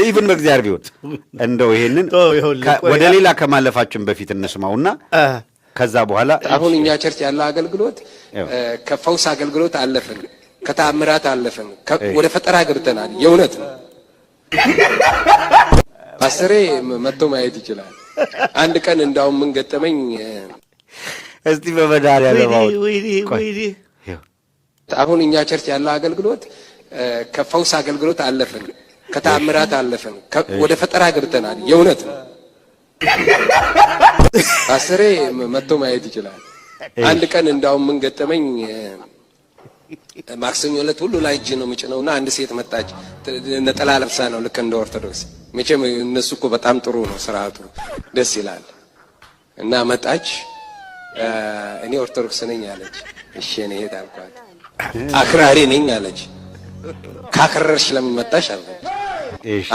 ኢቭን በእግዚአብሔር ቢሆን እንደው ይሄንን ወደ ሌላ ከማለፋችን በፊት እንስማውና ከዛ በኋላ አሁን እኛ ቸርች ያለው አገልግሎት ከፈውስ አገልግሎት አለፈን፣ ከተአምራት አለፈን፣ ወደ ፈጠራ ገብተናል። የእውነት ነው። ፓስተሬ መጥቶ ማየት ይችላል። አንድ ቀን እንዳው ምን ገጠመኝ እስቲ በመዳሪያ ለማው አሁን እኛ ቸርች ያለው አገልግሎት ከፈውስ አገልግሎት አለፈን፣ ከተአምራት አለፈን፣ ወደ ፈጠራ ገብተናል። የእውነት ነው። ፓስተሬ መጥቶ ማየት ይችላል። አንድ ቀን እንዳው ምን ገጠመኝ ማክሰኞ ዕለት ሁሉ ላይ እጅ ነው ምጭነውና አንድ ሴት መጣች። ነጠላ ለብሳ ነው ልክ እንደ ኦርቶዶክስ። መቼም እነሱ እኮ በጣም ጥሩ ነው ስርዓቱ፣ ደስ ይላል። እና መጣች። እኔ ኦርቶዶክስ ነኝ አለች። እሺ እኔ ሄድ አልኳት። አክራሪ ነኝ አለች። ካከረርሽ ለምን መጣሽ አለች።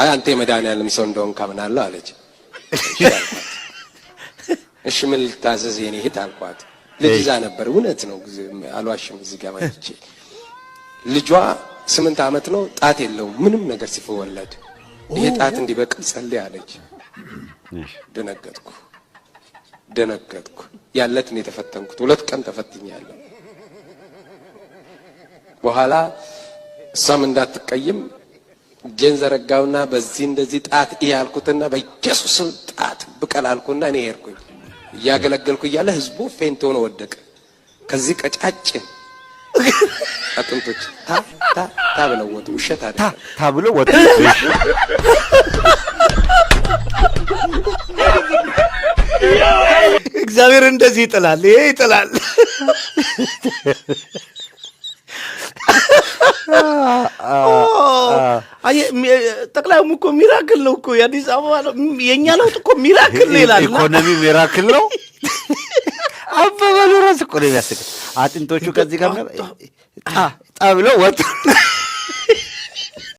አይ አንተ የመድኃኒዓለም ሰው እንደሆንክ አምናለሁ አለች። እሺ ምን ልታዘዝ የኔ ሄድ አልኳት። ልጅ ይዛ ነበር። እውነት ነው አልዋሽም። እዚህ ጋር ማለት ልጇ 8 ዓመት ነው። ጣት የለውም ምንም ነገር ሲፈወለድ ይሄ ጣት እንዲበቅል ጸልይ አለች። ደነገጥኩ። ያለትን የተፈተንኩት 2 ቀን ተፈትኛለሁ። በኋላ እሷም እንዳትቀይም እጄን ዘረጋውና በዚህ እንደዚህ ጣት ያልኩትና በኢየሱስ ጣት ብቀል አልኩና እኔ ሄድኩኝ። እያገለገልኩ እያለ ህዝቡ ፌንት ሆኖ ወደቀ። ከዚህ ቀጫጭን አጥንቶች ታ ብለው ወጡ። ውሸት አይደለም፣ ታ ብለው ወጡ። እግዚአብሔር እንደዚህ ይጥላል፣ ይሄ ይጥላል። ጠቅላዩም እኮ ሚራክል ነው እኮ የአዲስ አበባ የእኛ ለውጥ እኮ ሚራክል ነው ይላል። ኢኮኖሚ ሚራክል ነው። አበበሉ ራስ እኮ ነው የሚያስቀው። አጥንቶቹ ከዚህ ጋር ጣ ብለው ወጡ።